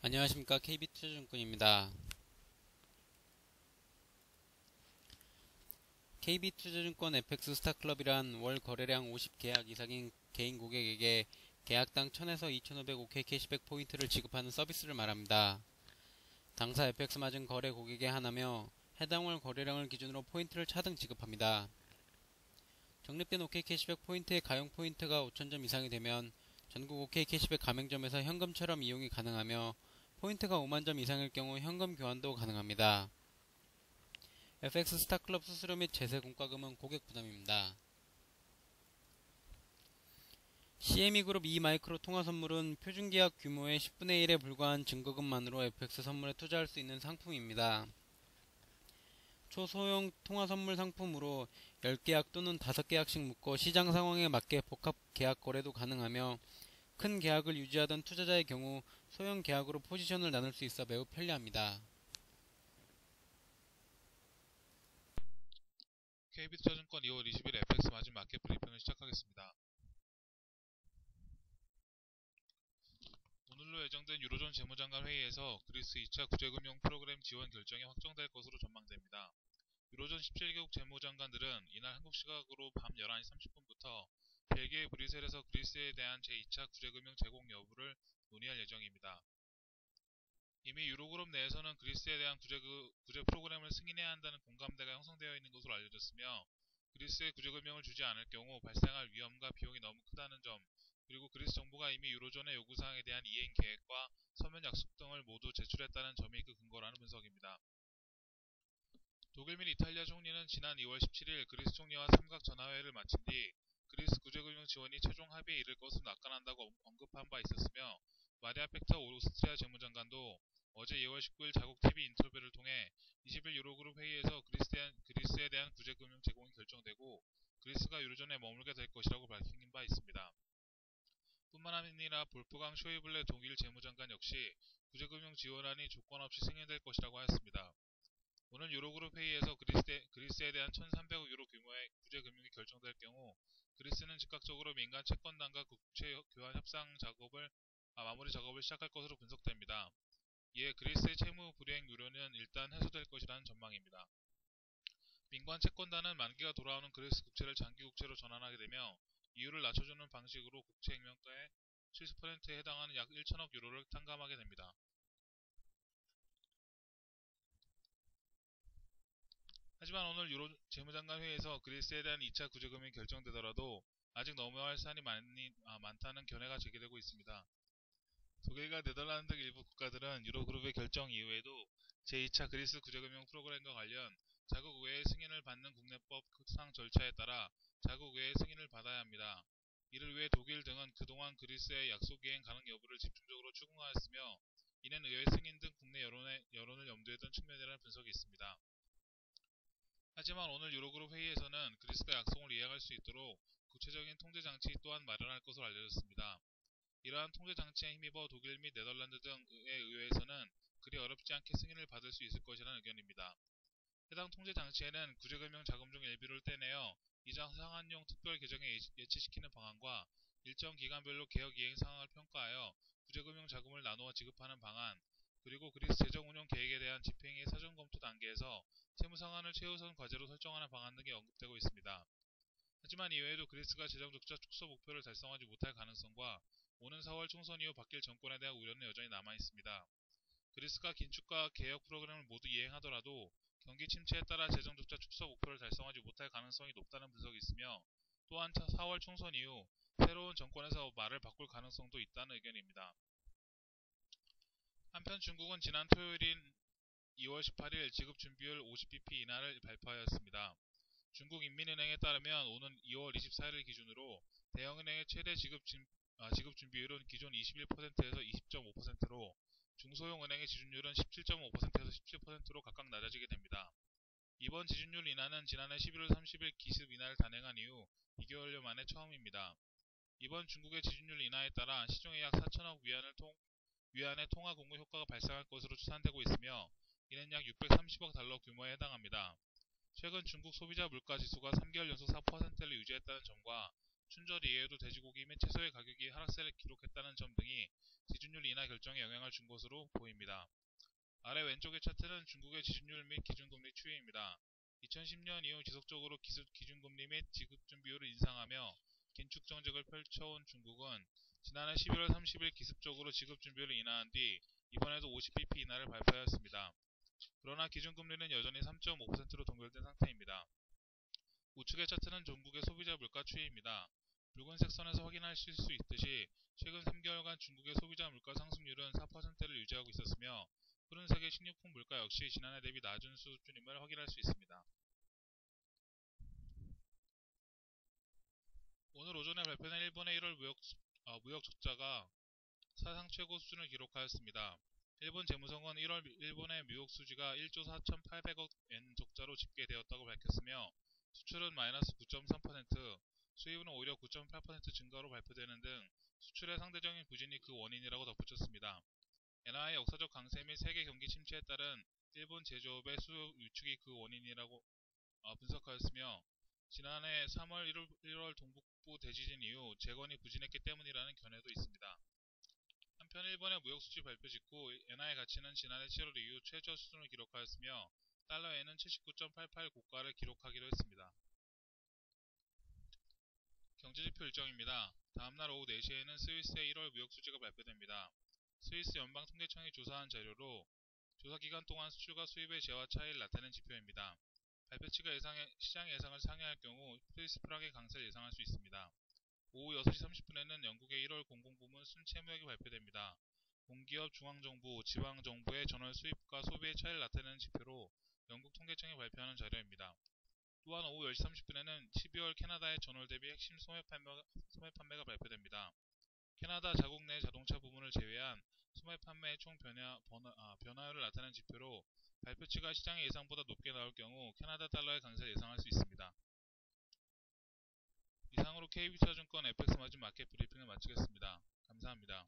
안녕하십니까. KB투자증권입니다. KB투자증권 FX 스타클럽이란 월 거래량 50계약 이상인 개인 고객에게 계약당 1000에서 2500 OK 캐시백 포인트를 지급하는 서비스를 말합니다. 당사 FX 맞은 거래 고객에 한하며 해당 월 거래량을 기준으로 포인트를 차등 지급합니다. 적립된 OK 캐시백 포인트의 가용 포인트가 5000점 이상이 되면 전국 OK 캐시백 가맹점에서 현금처럼 이용이 가능하며 포인트가 5만점 이상일 경우 현금 교환도 가능합니다. FX 스타클럽 수수료 및 제세 공과금은 고객 부담입니다. CME 그룹 이마이크로 통화선물은 표준계약 규모의 10분의 1에 불과한 증거금만으로 FX 선물에 투자할 수 있는 상품입니다. 초소형 통화선물 상품으로 10계약 또는 5계약씩 묶어 시장 상황에 맞게 복합 계약 거래도 가능하며 큰 계약을 유지하던 투자자의 경우 소형 계약으로 포지션을 나눌 수 있어 매우 편리합니다. KB투자증권 2월 20일 FX 마진 마켓 브리핑을 시작하겠습니다. 오늘로 예정된 유로존 재무장관 회의에서 그리스 2차 구제금융 프로그램 지원 결정이 확정될 것으로 전망됩니다. 유로존 17개국 재무장관들은 이날 한국 시각으로 밤 11시 30분부터 벨기에 브뤼셀에서 그리스에 대한 제2차 구제금융 제공 여부를 논의할 예정입니다. 이미 유로그룹 내에서는 그리스에 대한 구제 프로그램을 승인해야 한다는 공감대가 형성되어 있는 것으로 알려졌으며, 그리스에 구제금융을 주지 않을 경우 발생할 위험과 비용이 너무 크다는 점, 그리고 그리스 정부가 이미 유로존의 요구사항에 대한 이행 계획과 서면 약속 등을 모두 제출했다는 점이 그 근거라는 분석입니다. 독일 및 이탈리아 총리는 지난 2월 17일 그리스 총리와 삼각 전화회의를 마친 뒤 그리스 구제금융 지원이 최종 합의에 이를 것으로 낙관한다고 언급한 바 있었으며, 마리아 팩터 오스트리아 재무장관도 어제 2월 19일 자국 TV 인터뷰를 통해 20일 유로그룹 회의에서 그리스에 대한 구제금융 제공이 결정되고 그리스가 유로존에 머물게 될 것이라고 밝힌 바 있습니다. 뿐만 아니라 볼프강 쇼이블레 독일 재무장관 역시 구제금융 지원안이 조건 없이 승인될 것이라고 하였습니다. 오늘 유로그룹 회의에서 그리스에 대한 1,300억 유로 규모의 구제금융이 결정될 경우 그리스는 즉각적으로 민간 채권단과 국채 교환 협상 마무리 작업을 시작할 것으로 분석됩니다. 이에 그리스의 채무 불이행 우려는 일단 해소될 것이라는 전망입니다. 민간 채권단은 만기가 돌아오는 그리스 국채를 장기 국채로 전환하게 되며 이율을 낮춰주는 방식으로 국채 액면가의 70%에 해당하는 약 1천억 유로를 탕감하게 됩니다. 하지만 오늘 유로 재무장관 회의에서 그리스에 대한 2차 구제금융이 결정되더라도 아직 넘어야 할 사안이 많다는 견해가 제기되고 있습니다. 독일과 네덜란드 등 일부 국가들은 유로그룹의 결정 이후에도 제2차 그리스 구제금융 프로그램과 관련 자국 의회의 승인을 받는 국내법상 절차에 따라 자국 의회의 승인을 받아야 합니다. 이를 위해 독일 등은 그동안 그리스의 약속 이행 가능 여부를 집중적으로 추궁하였으며, 이는 의회 승인 등 국내 여론을 염두에 둔 측면이라는 분석이 있습니다. 하지만 오늘 유로그룹 회의에서는 그리스가 약속을 이행할 수 있도록 구체적인 통제장치 또한 마련할 것으로 알려졌습니다. 이러한 통제장치에 힘입어 독일 및 네덜란드 등의 의회에서는 그리 어렵지 않게 승인을 받을 수 있을 것이라는 의견입니다. 해당 통제장치에는 구제금융 자금 중 일부를 떼내어 이자 상환용 특별 계정에 예치시키는 방안과 일정 기간별로 개혁 이행 상황을 평가하여 구제금융 자금을 나누어 지급하는 방안, 그리고 그리스 재정운용 계획에 대한 집행의 사전 검토 단계에서 세무 상환을 최우선 과제로 설정하는 방안 등이 언급되고 있습니다. 하지만 이외에도 그리스가 재정 적자 축소 목표를 달성하지 못할 가능성과 오는 4월 총선 이후 바뀔 정권에 대한 우려는 여전히 남아 있습니다. 그리스가 긴축과 개혁 프로그램을 모두 이행하더라도 경기 침체에 따라 재정 적자 축소 목표를 달성하지 못할 가능성이 높다는 분석이 있으며, 또한 4월 총선 이후 새로운 정권에서 말을 바꿀 가능성도 있다는 의견입니다. 한편 중국은 지난 토요일인 2월 18일 지급 준비율 50bp 인하를 발표하였습니다. 중국인민은행에 따르면 오는 2월 24일 기준으로 대형은행의 최대 지급 준비율은 기존 21%에서 20.5%로 중소형 은행의 지준율은 17.5%에서 17%로 각각 낮아지게 됩니다. 이번 지준율 인하는 지난해 11월 30일 기습 인하를 단행한 이후 2개월여 만에 처음입니다. 이번 중국의 지준율 인하에 따라 시중에 약 4천억 위안의 통화 공급 효과가 발생할 것으로 추산되고 있으며, 이는 약 630억 달러 규모에 해당합니다. 최근 중국 소비자 물가 지수가 3개월 연속 4%를 유지했다는 점과 춘절 이외에도 돼지고기 및 채소의 가격이 하락세를 기록했다는 점 등이 지준율 인하 결정에 영향을 준 것으로 보입니다. 아래 왼쪽의 차트는 중국의 지준율 및 기준금리 추이입니다. 2010년 이후 지속적으로 기준금리 및 지급준비율을 인상하며 긴축 정책을 펼쳐온 중국은 지난해 11월 30일 기습적으로 지급준비율을 인하한 뒤 이번에도 50bp 인하를 발표하였습니다. 그러나 기준금리는 여전히 3.5%로 동결된 상태입니다. 우측의 차트는 중국의 소비자 물가 추이입니다. 붉은색 선에서 확인하실 수 있듯이 최근 3개월간 중국의 소비자 물가 상승률은 4%를 유지하고 있었으며 푸른색의 식료품 물가 역시 지난해 대비 낮은 수준임을 확인할 수 있습니다. 오늘 오전에 발표된 일본의 1월 무역 적자가 사상 최고 수준을 기록하였습니다. 일본 재무성은 1월 일본의 무역 수지가 1조 4,800억 엔 적자로 집계되었다고 밝혔으며 수출은 마이너스 9.3%, 수입은 오히려 9.8% 증가로 발표되는 등 수출의 상대적인 부진이 그 원인이라고 덧붙였습니다. 엔화의 역사적 강세 및 세계 경기 침체에 따른 일본 제조업의 수요 위축이 그 원인이라고 분석하였으며 지난해 3월 1월 동북부 대지진 이후 재건이 부진했기 때문이라는 견해도 있습니다. 한편 일본의 무역수지 발표 직후 엔화의 가치는 지난해 7월 이후 최저 수준을 기록하였으며 달러에는 79.88 고가를 기록하기도 했습니다. 경제지표 일정입니다. 다음날 오후 4시에는 스위스의 1월 무역수지가 발표됩니다. 스위스 연방통계청이 조사한 자료로 조사기간 동안 수출과 수입의 재화 차이를 나타낸 지표입니다. 발표치가 시장 예상을 상회할 경우 스위스 프랑의 강세를 예상할 수 있습니다. 오후 6시 30분에는 영국의 1월 공공부문 순채무액이 발표됩니다. 공기업, 중앙정부, 지방정부의 전월 수입과 소비의 차이를 나타내는 지표로 영국 통계청이 발표하는 자료입니다. 또한 오후 10시 30분에는 12월 캐나다의 전월 대비 핵심 소매 판매가 발표됩니다. 캐나다 자국 내 자동차 부문을 제외한 소매 판매의 총 변화율을 나타내는 지표로 발표치가 시장의 예상보다 높게 나올 경우 캐나다 달러의 강세를 예상할 수 있습니다. 이상으로 KB투자증권 FX 마진 마켓 브리핑을 마치겠습니다. 감사합니다.